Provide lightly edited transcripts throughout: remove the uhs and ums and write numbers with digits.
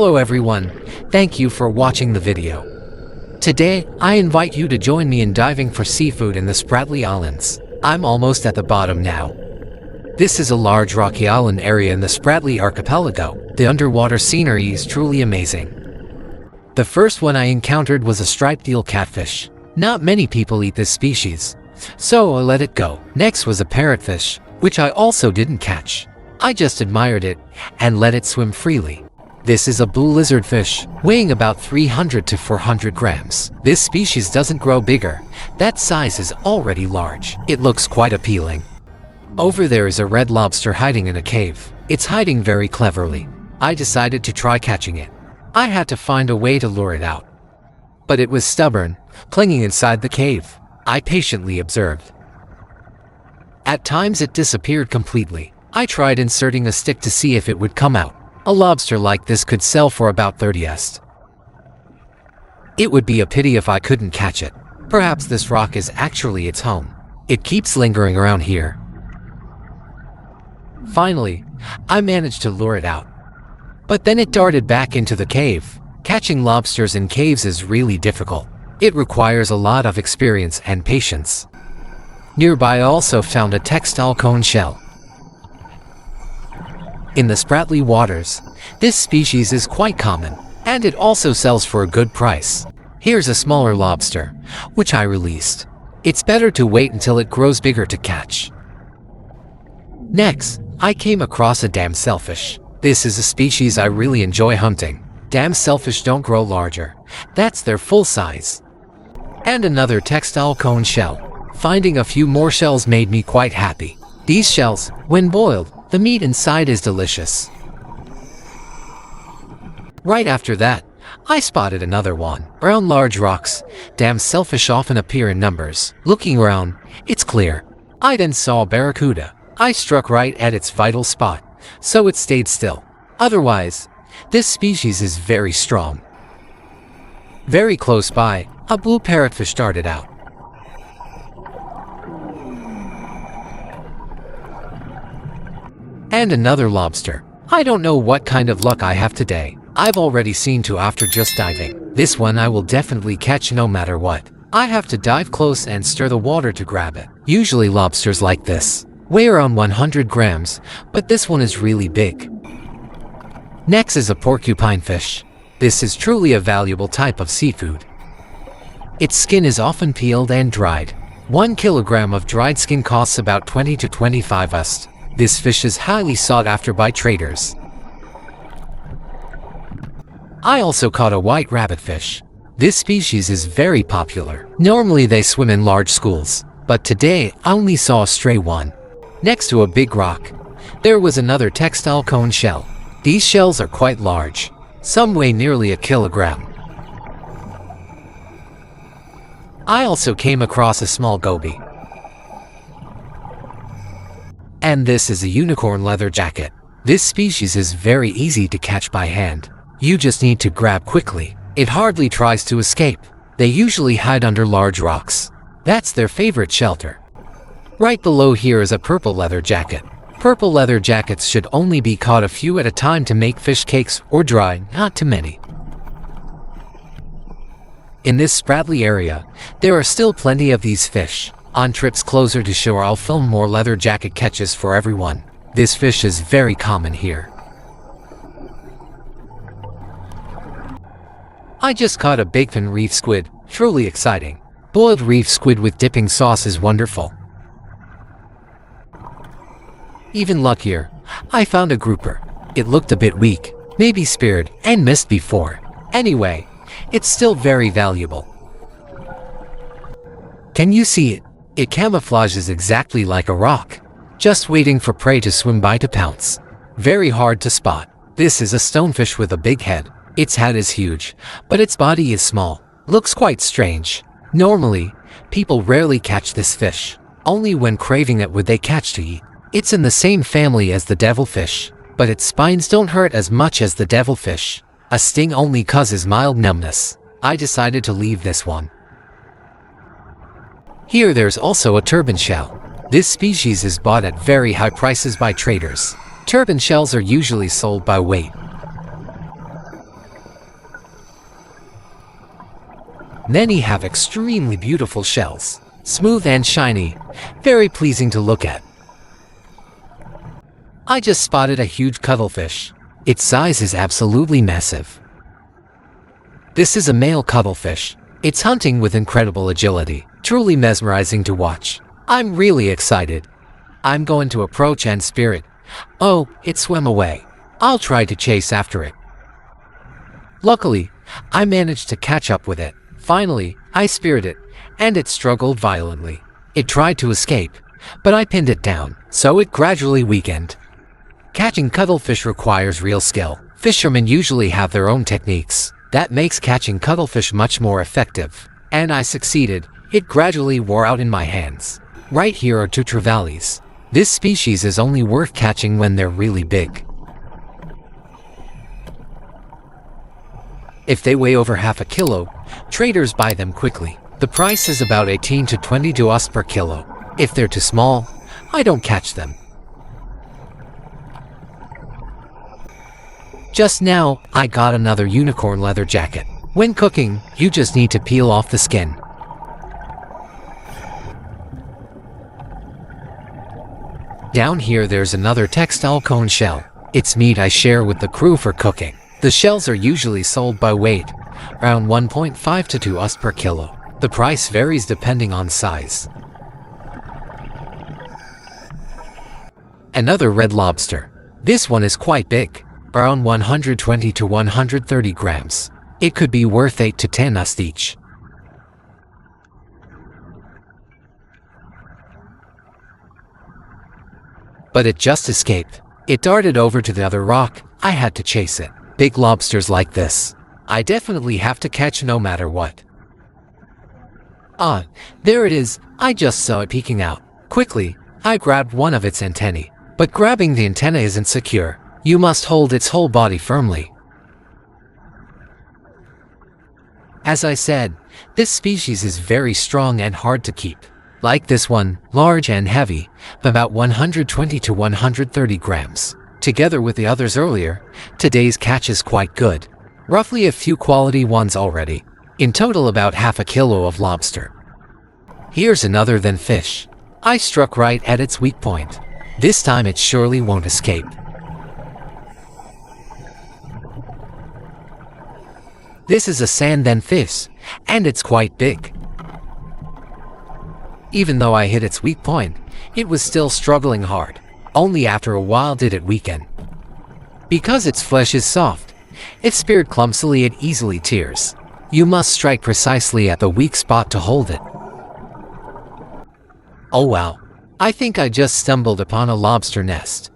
Hello everyone, thank you for watching the video. Today, I invite you to join me in diving for seafood in the Spratly Islands. I'm almost at the bottom now. This is a large rocky island area in the Spratly archipelago. The underwater scenery is truly amazing. The first one I encountered was a striped eel catfish. Not many people eat this species, so I let it go. Next was a parrotfish, which I also didn't catch. I just admired it and let it swim freely. This is a blue lizardfish, weighing about 300 to 400 grams. This species doesn't grow bigger. That size is already large. It looks quite appealing. Over there is a red lobster hiding in a cave. It's hiding very cleverly. I decided to try catching it. I had to find a way to lure it out. But it was stubborn, clinging inside the cave. I patiently observed. At times it disappeared completely. I tried inserting a stick to see if it would come out. A lobster like this could sell for about 30 est. It would be a pity if I couldn't catch it. Perhaps this rock is actually its home. It keeps lingering around here. Finally, I managed to lure it out. But then it darted back into the cave. Catching lobsters in caves is really difficult. It requires a lot of experience and patience. Nearby I also found a textile cone shell. In the Spratly waters, this species is quite common, and it also sells for a good price. Here's a smaller lobster, which I released. It's better to wait until it grows bigger to catch. Next, I came across a dam sailfish. This is a species I really enjoy hunting. Dam sailfish don't grow larger. That's their full size. And another textile cone shell. Finding a few more shells made me quite happy. These shells, when boiled, the meat inside is delicious. Right after that, I spotted another one. Around large rocks, dam sailfish often appear in numbers. Looking around, it's clear. I then saw a barracuda. I struck right at its vital spot, so it stayed still. Otherwise, this species is very strong. Very close by, a blue parrotfish darted out. And another lobster. I don't know what kind of luck I have today. I've already seen two after just diving. This one I will definitely catch no matter what. I have to dive close and stir the water to grab it. Usually lobsters like this weigh around 100 grams, but this one is really big. Next is a porcupine fish. This is truly a valuable type of seafood. Its skin is often peeled and dried. 1 kilogram of dried skin costs about 20 to 25 est. This fish is highly sought after by traders. I also caught a white rabbitfish. This species is very popular. Normally they swim in large schools, but today I only saw a stray one. Next to a big rock, there was another textile cone shell. These shells are quite large. Some weigh nearly a kilogram. I also came across a small goby. And this is a unicorn leather jacket. This species is very easy to catch by hand. You just need to grab quickly. It hardly tries to escape. They usually hide under large rocks. That's their favorite shelter. Right below here is a purple leather jacket. Purple leather jackets should only be caught a few at a time to make fish cakes or dry, not too many. In this Spratly area, there are still plenty of these fish. On trips closer to shore I'll film more leather jacket catches for everyone. This fish is very common here. I just caught a bigfin reef squid, truly exciting. Boiled reef squid with dipping sauce is wonderful. Even luckier, I found a grouper. It looked a bit weak, maybe speared and missed before. Anyway, it's still very valuable. Can you see it? It camouflages exactly like a rock, just waiting for prey to swim by to pounce. Very hard to spot. This is a stonefish with a big head. Its head is huge, but its body is small. Looks quite strange. Normally, people rarely catch this fish. Only when craving it would they catch to eat. It's in the same family as the devilfish, but its spines don't hurt as much as the devilfish. A sting only causes mild numbness. I decided to leave this one. Here there's also a turban shell. This species is bought at very high prices by traders. Turban shells are usually sold by weight. Many have extremely beautiful shells, smooth and shiny, very pleasing to look at. I just spotted a huge cuttlefish. Its size is absolutely massive. This is a male cuttlefish. It's hunting with incredible agility, truly mesmerizing to watch. I'm really excited. I'm going to approach and spear it. Oh, it swam away. I'll try to chase after it. Luckily, I managed to catch up with it. Finally, I speared it, and it struggled violently. It tried to escape, but I pinned it down, so it gradually weakened. Catching cuttlefish requires real skill. Fishermen usually have their own techniques. That makes catching cuttlefish much more effective. And I succeeded. It gradually wore out in my hands. Right here are two trevallies. This species is only worth catching when they're really big. If they weigh over half a kilo, traders buy them quickly. The price is about 18 to 22 US per kilo. If they're too small, I don't catch them. Just now, I got another unicorn leather jacket. When cooking, you just need to peel off the skin. Down here there's another textile cone shell. It's meat I share with the crew for cooking. The shells are usually sold by weight, around 1.5 to 2 US per kilo. The price varies depending on size. Another red lobster. This one is quite big, around 120 to 130 grams. It could be worth 8 to 10 US each. But it just escaped. It darted over to the other rock. I had to chase it. Big lobsters like this, I definitely have to catch no matter what. Ah, there it is. I just saw it peeking out. Quickly, I grabbed one of its antennae. But grabbing the antenna isn't secure. You must hold its whole body firmly. As I said, this species is very strong and hard to keep. Like this one, large and heavy, about 120 to 130 grams. Together with the others earlier, today's catch is quite good. Roughly a few quality ones already. In total about half a kilo of lobster. Here's another than fish. I struck right at its weak point. This time it surely won't escape. This is a sand than fish, and it's quite big. Even though I hit its weak point, it was still struggling hard. Only after a while did it weaken. Because its flesh is soft, its speared clumsily, it easily tears. You must strike precisely at the weak spot to hold it. Oh wow, I think I just stumbled upon a lobster nest.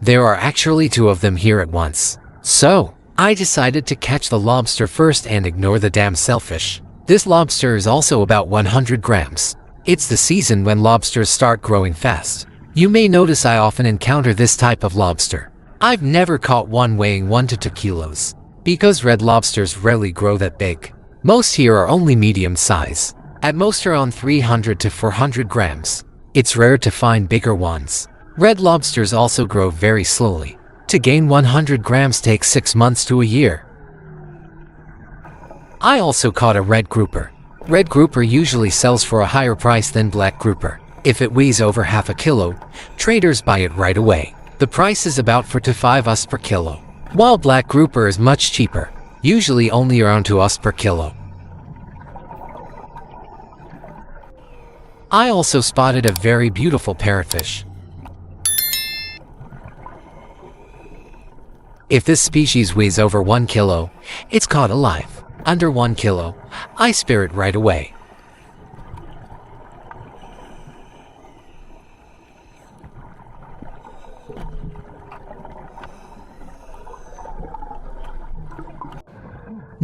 There are actually two of them here at once. So, I decided to catch the lobster first and ignore the damn shellfish. This lobster is also about 100 grams. It's the season when lobsters start growing fast. You may notice I often encounter this type of lobster. I've never caught one weighing 1 to 2 kilos, because red lobsters rarely grow that big. Most here are only medium size, at most around 300 to 400 grams. It's rare to find bigger ones. Red lobsters also grow very slowly. To gain 100 grams takes 6 months to a year. I also caught a red grouper. Red grouper usually sells for a higher price than black grouper. If it weighs over half a kilo, traders buy it right away. The price is about 4 to 5 US per kilo, while black grouper is much cheaper, usually only around 2 US per kilo. I also spotted a very beautiful parrotfish. If this species weighs over 1 kilo, it's caught alive. Under 1 kilo, I spear it right away.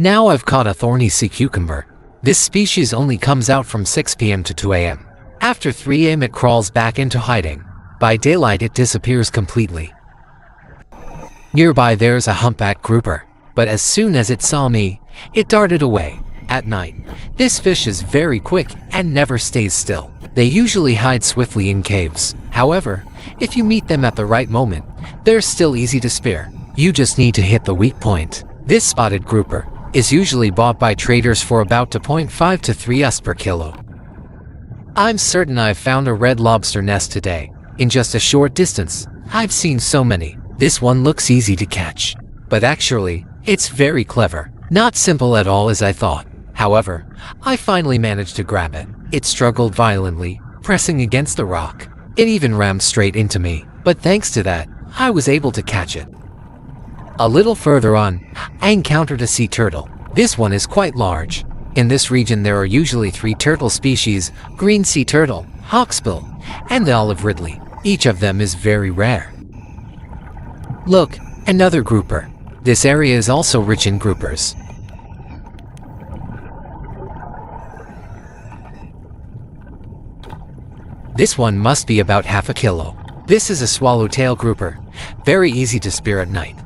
Now I've caught a thorny sea cucumber. This species only comes out from 6 p.m. to 2 a.m. After 3 a.m. it crawls back into hiding. By daylight it disappears completely. Nearby there's a humpback grouper, but as soon as it saw me, it darted away. At night, this fish is very quick and never stays still. They usually hide swiftly in caves. However, if you meet them at the right moment, they're still easy to spear. You just need to hit the weak point. This spotted grouper, is usually bought by traders for about 2.5 to 3 US per kilo. I'm certain I've found a red lobster nest today. In just a short distance, I've seen so many. This one looks easy to catch, but actually, it's very clever. Not simple at all as I thought. However, I finally managed to grab it. It struggled violently, pressing against the rock. It even rammed straight into me, but thanks to that, I was able to catch it. A little further on, I encountered a sea turtle. This one is quite large. In this region there are usually 3 turtle species: green sea turtle, hawksbill, and the olive ridley. Each of them is very rare. Look, another grouper. This area is also rich in groupers. This one must be about half a kilo. This is a swallowtail grouper, very easy to spear at night.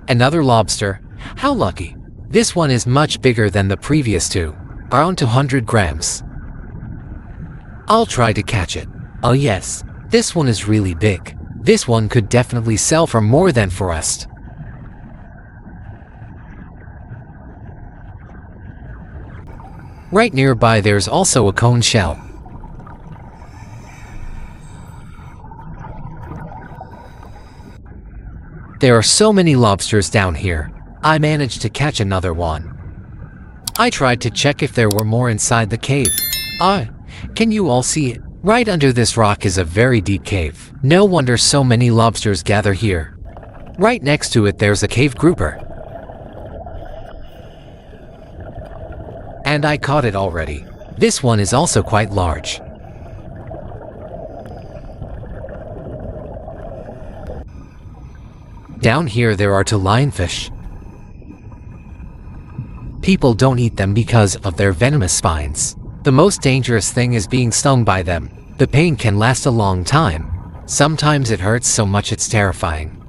Another lobster. How lucky. This one is much bigger than the previous two, around 200 grams. I'll try to catch it. Oh yes, this one is really big. This one could definitely sell for more than for us. Right nearby there's also a cone shell. There are so many lobsters down here. I managed to catch another one. I tried to check if there were more inside the cave. Can you all see it? Right under this rock is a very deep cave. No wonder so many lobsters gather here. Right next to it there's a cave grouper. And I caught it already. This one is also quite large. Down here there are 2 lionfish. People don't eat them because of their venomous spines. The most dangerous thing is being stung by them. The pain can last a long time. Sometimes it hurts so much it's terrifying.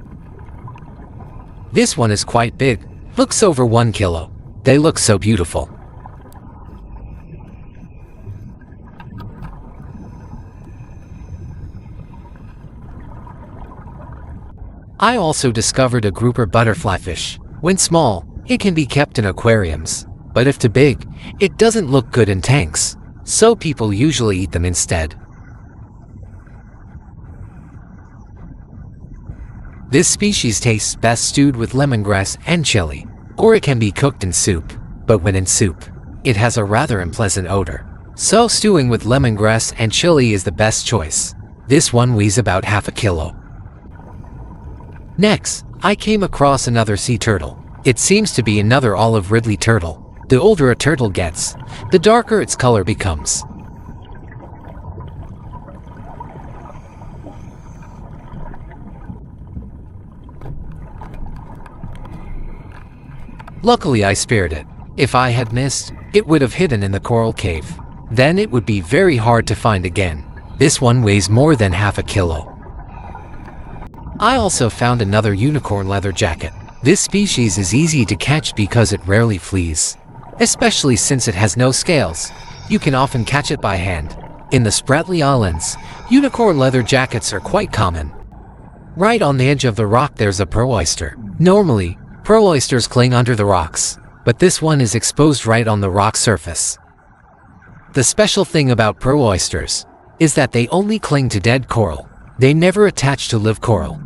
This one is quite big, looks over 1 kilo. They look so beautiful. I also discovered a grouper butterflyfish. When small, it can be kept in aquariums, but if too big, it doesn't look good in tanks, so people usually eat them instead. This species tastes best stewed with lemongrass and chili, or it can be cooked in soup, but when in soup, it has a rather unpleasant odor. So stewing with lemongrass and chili is the best choice. This one weighs about half a kilo. Next, I came across another sea turtle. It seems to be another olive ridley turtle. The older a turtle gets, the darker its color becomes. Luckily I spared it. If I had missed, it would have hidden in the coral cave. Then it would be very hard to find again. This one weighs more than half a kilo. I also found another unicorn leather jacket. This species is easy to catch because it rarely flees, especially since it has no scales. You can often catch it by hand. In the Spratly Islands, unicorn leather jackets are quite common. Right on the edge of the rock there's a pearl oyster. Normally, pearl oysters cling under the rocks, but this one is exposed right on the rock surface. The special thing about pearl oysters is that they only cling to dead coral. They never attach to live coral.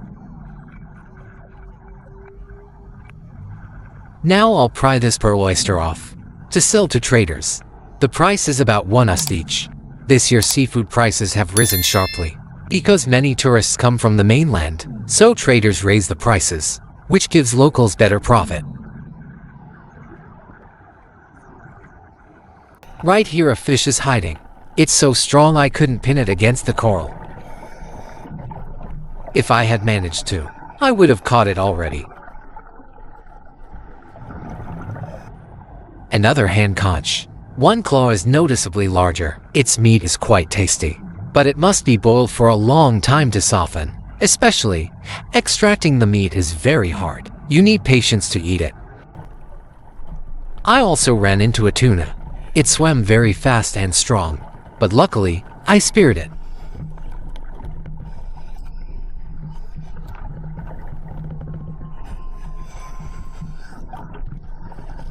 Now I'll pry this pearl oyster off to sell to traders. The price is about 1 US each. This year seafood prices have risen sharply because many tourists come from the mainland, so traders raise the prices, which gives locals better profit. Right here a fish is hiding. It's so strong I couldn't pin it against the coral. If I had managed to, I would have caught it already. Another hand conch. One claw is noticeably larger. Its meat is quite tasty, but it must be boiled for a long time to soften. Especially, extracting the meat is very hard. You need patience to eat it. I also ran into a tuna. It swam very fast and strong, but luckily, I speared it.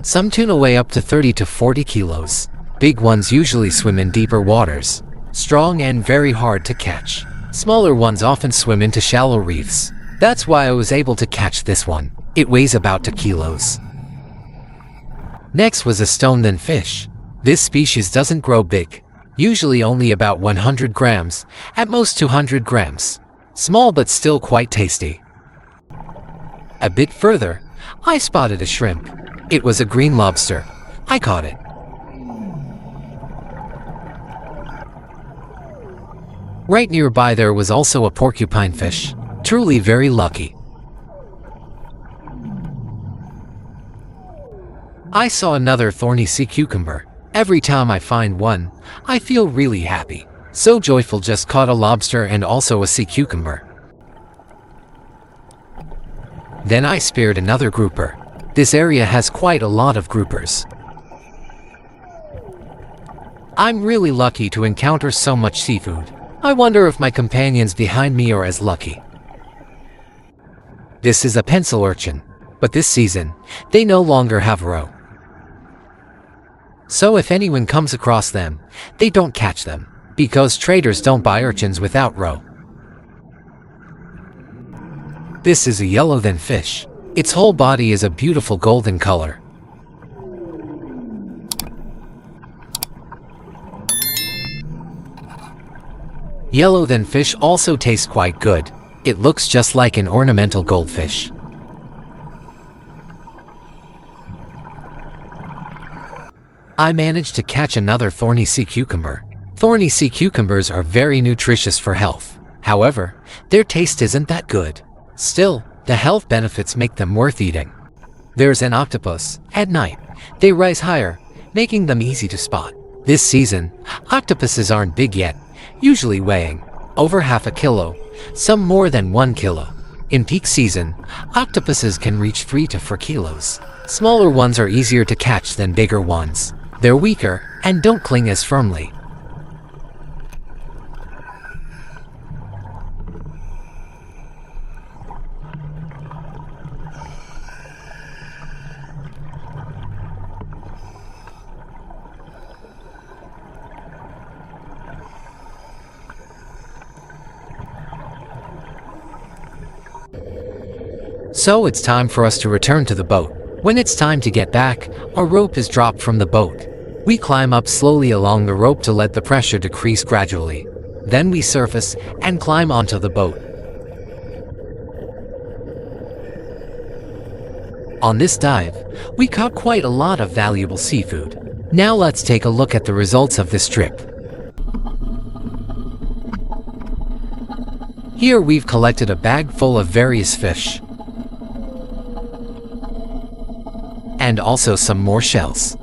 Some tuna weigh up to 30 to 40 kilos. Big ones usually swim in deeper waters, strong and very hard to catch. Smaller ones often swim into shallow reefs. That's why I was able to catch this one. It weighs about 2 kilos. Next was a stoned fish. This species doesn't grow big, usually only about 100 grams, at most 200 grams. Small but still quite tasty. A bit further, I spotted a shrimp. It was a green lobster. I caught it. Right nearby there was also a porcupine fish. Truly very lucky. I saw another thorny sea cucumber. Every time I find one, I feel really happy. So joyful, just caught a lobster and also a sea cucumber. Then I speared another grouper. This area has quite a lot of groupers. I'm really lucky to encounter so much seafood. I wonder if my companions behind me are as lucky. This is a pencil urchin, but this season, they no longer have roe. So if anyone comes across them, they don't catch them, because traders don't buy urchins without roe. This is a yellowfin fish. Its whole body is a beautiful golden color. Yellowfin fish also tastes quite good. It looks just like an ornamental goldfish. I managed to catch another thorny sea cucumber. Thorny sea cucumbers are very nutritious for health. However, their taste isn't that good. Still, the health benefits make them worth eating. There's an octopus. At night, they rise higher, making them easy to spot. This season, octopuses aren't big yet, usually weighing over half a kilo, some more than 1 kilo. In peak season, octopuses can reach 3 to 4 kilos. Smaller ones are easier to catch than bigger ones. They're weaker and don't cling as firmly. So it's time for us to return to the boat. When it's time to get back, a rope is dropped from the boat. We climb up slowly along the rope to let the pressure decrease gradually. Then we surface and climb onto the boat. On this dive, we caught quite a lot of valuable seafood. Now let's take a look at the results of this trip. Here we've collected a bag full of various fish. And also some more shells.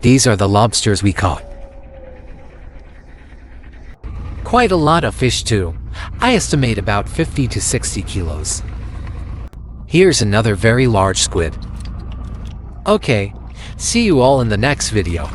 These are the lobsters we caught. Quite a lot of fish too. I estimate about 50 to 60 kilos. Here's another very large squid. Okay, see you all in the next video.